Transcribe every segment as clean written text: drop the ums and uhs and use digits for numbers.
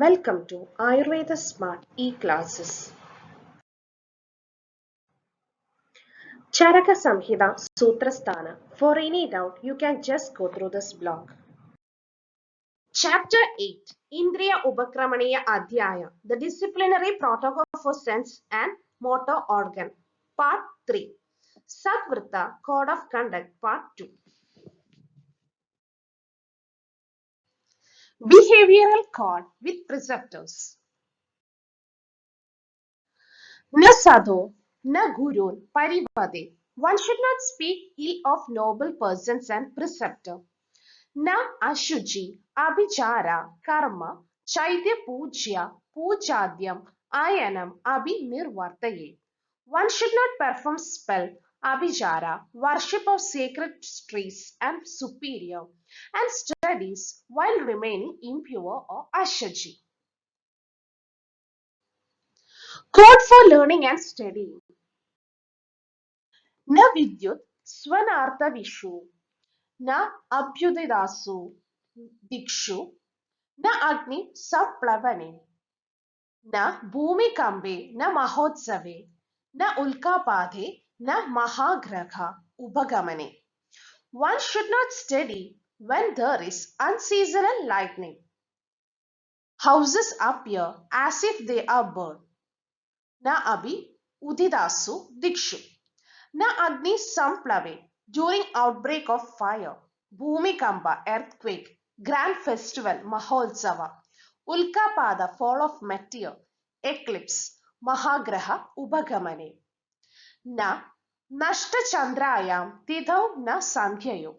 Welcome to Ayurveda Smart E-Classes. Charaka Samhita Sutrasthana. For any doubt, you can just go through this block. Chapter 8 Indriya Upakramaniya Adhyaya, the disciplinary protocol for sense and motor organ. Part 3 Satvrta Code of Conduct. Part 2 Behavioral Code with Preceptors. Na sadho, na gurun parivade. One should not speak ill of noble persons and preceptor. Na ashuji, abhichara, karma, chaitya pujya, pujadyam, ayanam, abhinirvartaye. One should not perform spell, abhichara, worship of sacred trees and superior, and studies while remaining impure or ashaji. Code for learning and studying. न विद्युत स्वनार्थविषु न अभ्युदिदासु दिक्षु न अग्नि सप्लवने न भूमिकम्बे न महोत्सवे न उल्कापाते न महाग्रह उपगमने. One should not study when there is unseasonal lightning. Houses appear as if they are burned. Na abhi udidasu dikshu. Na agni samplave during outbreak of fire. Bhumikamba earthquake. Grand festival Mahotsava. Ulkapada fall of meteor. Eclipse. Mahagraha Ubagamane. Na Nashta Chandrayam Tidhau na Sankhyayo.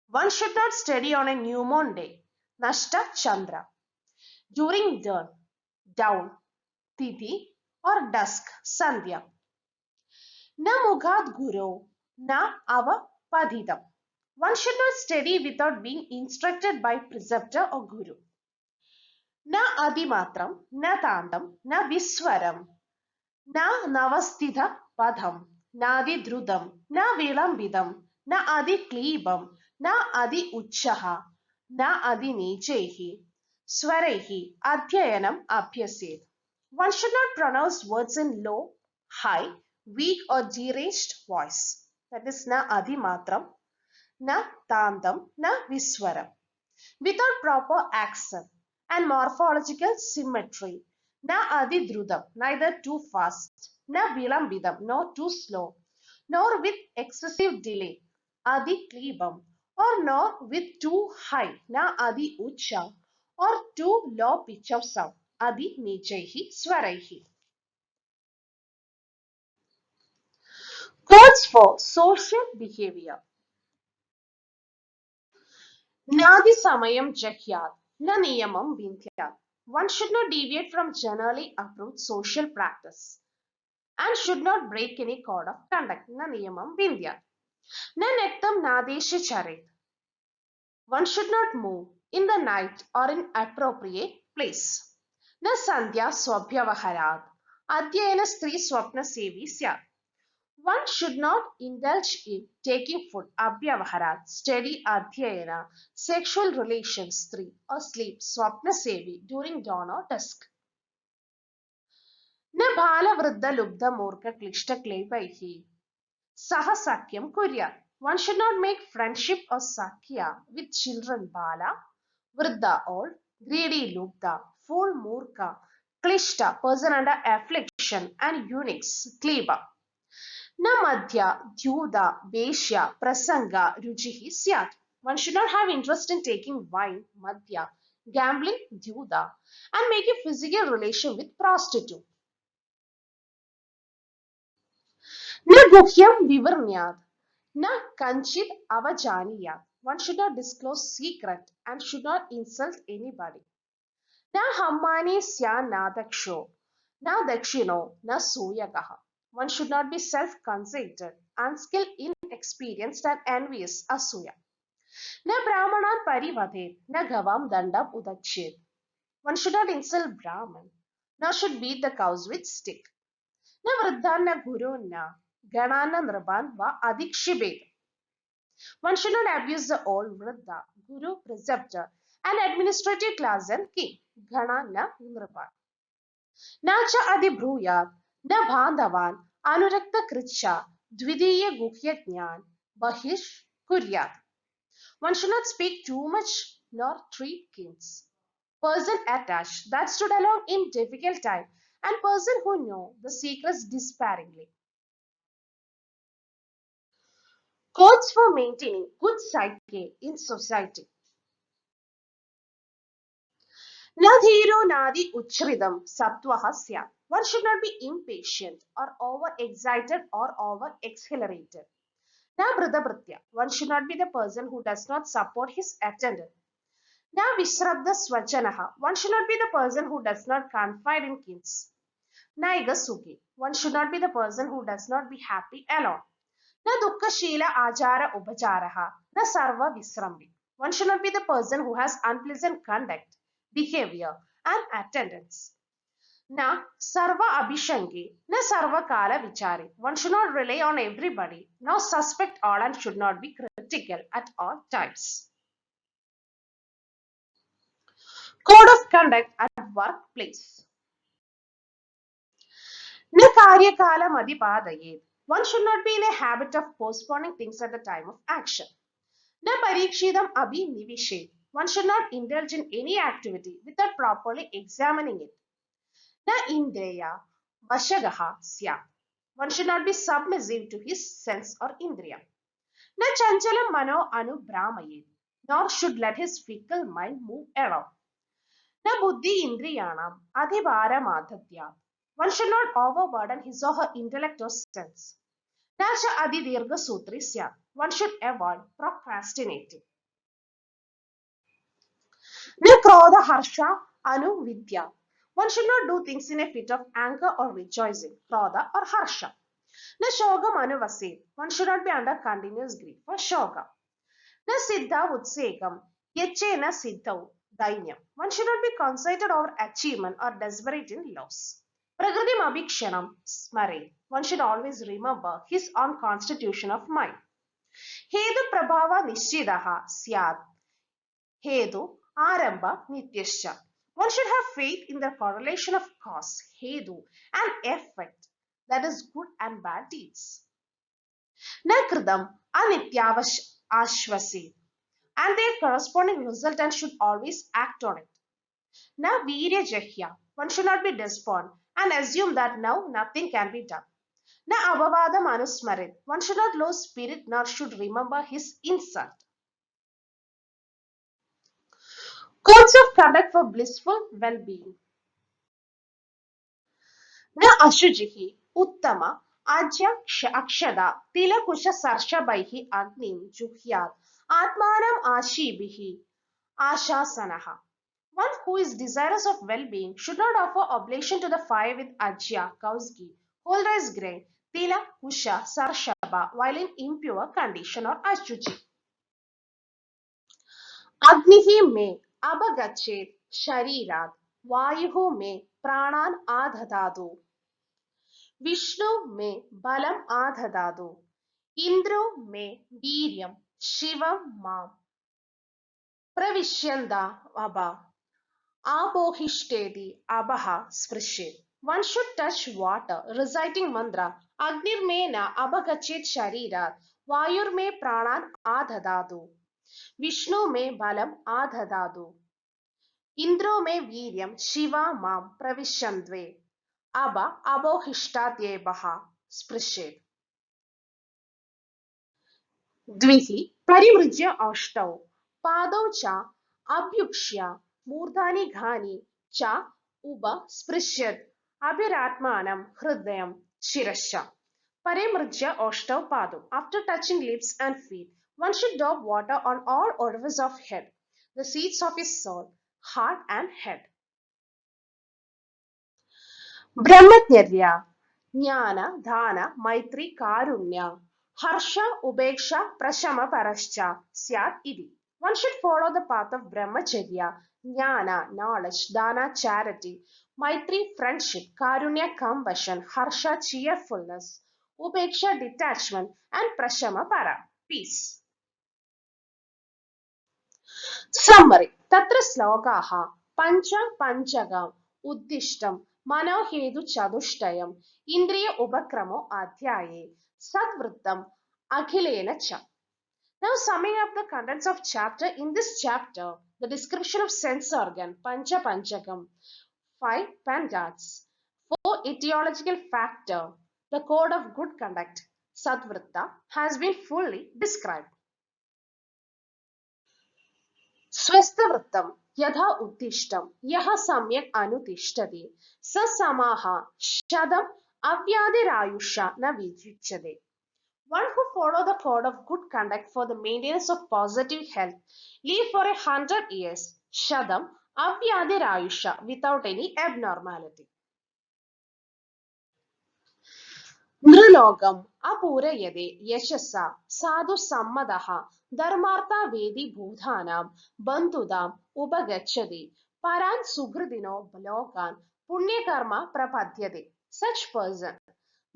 One should not study on a new moon day. Nashta Chandra. During dawn, Tithi or dusk, Sandhya. Na Mugad Guru, na Avapadhidam. One should not study without being instructed by preceptor or guru. Na Adimatram, na Tandam, na Viswaram, na Navastitha Padham, na Adi Drudam, na Vilambidam, na Adi Klebam, na Adi Uchaha, na Adi Nichehi, Swarehi, Adhyayanam Abhyasid. One should not pronounce words in low, high, weak or deranged voice. That is na adimatram, na tandam, na viswaram. Without proper accent and morphological symmetry. Na adidrudam, neither too fast, na vilambidam, nor too slow, nor with excessive delay, adi klebam, or nor with too high, na adi ucha, or too low pitch of sound, adi nichaihi swaraihi. Codes for social behavior. Nadi samayam jahyat, na niyamam vindhyat. One should not deviate from generally approved social practice and should not break any code of conduct. Na niyamam vindhyat. Na nektam nadesha charit. One should not move in the night or in appropriate place. Na sandhya swabhyavaharat. Adhyayana stri swapna sevi syat. One should not indulge in taking food, abhyavaharat, study, adhyayana, sexual relations, three, or sleep, swapna sevi, during dawn or dusk. Na bhala vriddha lubdha murka klishta klevaihi. Saha sakyam kurya. One should not make friendship or sakya with children bala, vriddha old, greedy lubdha, fool murka, klishta person under affliction, and eunuchs, kleba. Na madhya, dhyuda, veshya, prasanga, ruchihi syat. One should not have interest in taking wine, madhya, gambling, dhyuda, and make a physical relation with prostitute. Na guhyam vivarnyat, na kanchit avajaniyat. One should not disclose secret and should not insult anybody. Na hammani sya na daksho, na dakshino, na suyagaha. One should not be self-conceited, unskilled, inexperienced, and envious, asuya. Na brahmanan parivadhet, na gavam dandam udachet. One should not insult Brahman, nor should beat the cows with stick. Na vriddhan na gurun na, ganana nirban va adikshibet. One should not abuse the old vriddha, guru, preceptor, and administrative class and king. gana na nripa. Na cha adibhruyat, na bandhavan, anurakta kricha, dvidiya guhya jnan, bahish kuryat. One should not speak too much nor treat kings. Person attached that stood along in difficult time, and person who know the secrets despairingly. Codes for maintaining good psyche in society. Nadhiro nadi uchridam sattvaha syat. One should not be impatient or over-excited or over-exhilarated. Na britya. One should not be the person who does not support his attendant. Na vishrabda swachanaha. One should not be the person who does not confide in kids. Naiga sukhi. One should not be the person who does not be happy alone. Na dukkashila ajara upacharaha. Na sarva visrambi. One should not be the person who has unpleasant conduct, behavior, and attendance. Na sarva abhishangi. Na sarva kala vichari. One should not rely on everybody, nor suspect all, and should not be critical at all times. Code of conduct at workplace. Na karyakala madhipadayet. One should not be in a habit of postponing things at the time of action. Na parikshidam abhi nivishet. One should not indulge in any activity without properly examining it. Na indriya vashagaha syat. One should not be submissive to his sense or indriya. Na chanchalam mano anubrahmayet. Nor should let his fickle mind move around. Na buddhi indriyanam adhivaramadhatyat. One should not overburden his or her intellect or sense. Na cha adidirgha sutri syat. One should avoid procrastinating. Na krodha harsha anuvidya. One should not do things in a fit of anger or rejoicing, krodha or harsha. Na shogam anuvase. One should not be under continuous grief or shoga. Na siddha utsegam. Yache na siddhau dainyam. One should not be concentrated over achievement or desperate in loss. Prakriti abhikshanam smare. One should always remember his own constitution of mind. Hedu prabhava nishchidaha syad. Hedu aramba nityascha. One should have faith in the correlation of cause, hedu, and effect, that is good and bad deeds. Nakridam anityavash ashvasi, and their corresponding resultant should always act on it. Na virya jahya, one should not be despondent and assume that now nothing can be done. Na abhavada manusmarit, one should not lose spirit nor should remember his insult. Codes of conduct for blissful well-being. Na ashujihi uttama ajya akshada tilakusha sarshabaihi agnim juhyat atmanam ashibihi ashasanaha. One who is desirous of well-being should not offer oblation to the fire with ajya, cow's ghee, whole rice grain, tila, kusha, sarshaba while in impure condition or ashuchi. Agnihi me abagachet sharirat vayuhu me pranan adhadadu. Vishnu me balam adhadadu. Indro me viryam shivam mam. Pravishyanda abha. Abohishtedi abaha sprishet. One should touch water, reciting mantra. Agnir me na abhagachet sharirat. Vayur me pranan adhadadu. Vishnu me balam adhadadu. Indro me viryam shiva mam pravishyandve. Abha abohishtatyebaha sprishet. द्विहि परिमृज्य अष्टौ पादौ च अभ्युक्ष्य मूर्धानि घानि च उपस्पृश्यत् अभिरात्मानं हृदयं शिरश्च. Parimrujya Ashtau Padu. After touching lips and feet, one should dab water on all orifices of head, the seats of his soul, heart and head. Brahmacharya, Jnana, Dhana, Maitri, Karunya, Harsha, Ubeksha, Prashama, Parascha, Syat, Idi. One should follow the path of Brahmacharya, Jnana, knowledge, Dana, charity, Maitri, friendship, Karunya, compassion, Harsha, cheerfulness, Ubeksha, detachment, and Prashama, para, peace. Summary. Tatra slokaha. पंच पंचकम उद्दिष्टम मनोहेतु चतुष्टयम इंद्रिय उपक्रमो अध्याये सद्वृत्तम अखिलेन च. Now summing up the contents of chapter. In this chapter, the description of sense organ, Pancha Panchakam, 5 panchats, 4 etiological factor, the code of good conduct, Satvritta, has been fully described. स्वस्थवृत्तं यथा उद्दिष्टं यः सम्यक् अनुतिष्ठति स समाः शतम् अव्याधिरायुषा न विद्युच्यते. One who follow the code of good conduct for the maintenance of positive health live for 100 years, shadam avyadhirayusha, without any abnormality. नृलोकम् अपूरयते यशसा साधु सम्मतः धर्मार्थवेदी भूतानां बन्धुताम् उपगच्छति परान् सुकृतिनो लोकान् पुण्यकर्म प्रपद्यते. Such person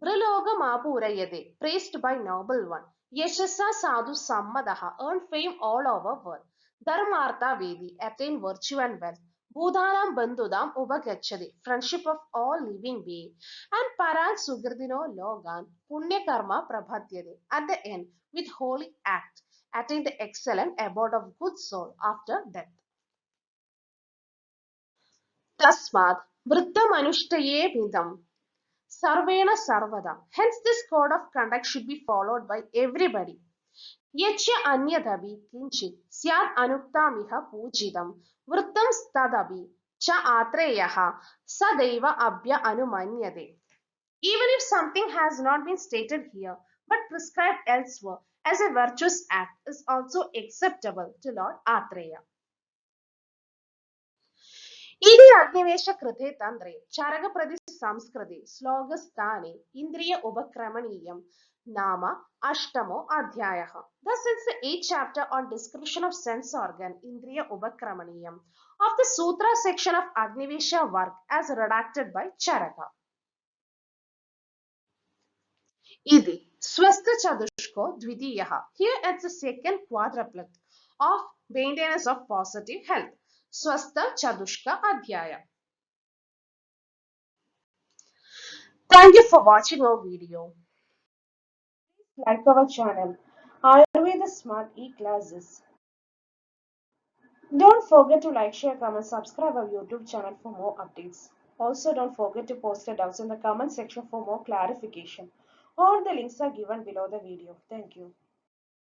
Nrilogam apurayate, praised by noble one. Yashasa sadhu sammadaha, earn fame all over world. Dharmartha vedi, attain virtue and wealth. Bhudhanam bandhudam ubagachadi, friendship of all living being. And paran sugrdino logan, punya karma prabhadyade. At the end, with holy act, attain the excellent abode of good soul after death. Tasmad, vrittam anushtaye vidam. Sarvena Sarvada. Hence, this code of conduct should be followed by everybody. Yacha Anyadabi Kinchit Syad Anuktamiha Pujidam Vrittam Stadabi Cha Atreyaha Sadeva Abhya Anumanyade. Even if something has not been stated here but prescribed elsewhere as a virtuous act is also acceptable to Lord Atreya. इति अग्निवेशकृते तन्त्रे चरकप्रति संस्कृते श्लोकस्थाने इन्द्रिय उपक्रमणीयं नाम अष्टमो अध्यायः. Thus it's the 8th chapter on description of sense organ Indriya Upakramaniyam of the Sutra section of Agnivesha work as redacted by Charaka. Idi Swastha Chadushko Dvidiyaha. Here it's the second quadruplet of maintenance of positive health. Swastha Chadushka Adhyaya. Thank you for watching our video. Please like our channel Ayurveda Smart E-Classes. Don't forget to like, share, comment, subscribe our YouTube channel for more updates. Also, don't forget to post your doubts in the comment section for more clarification. All the links are given below the video. Thank you.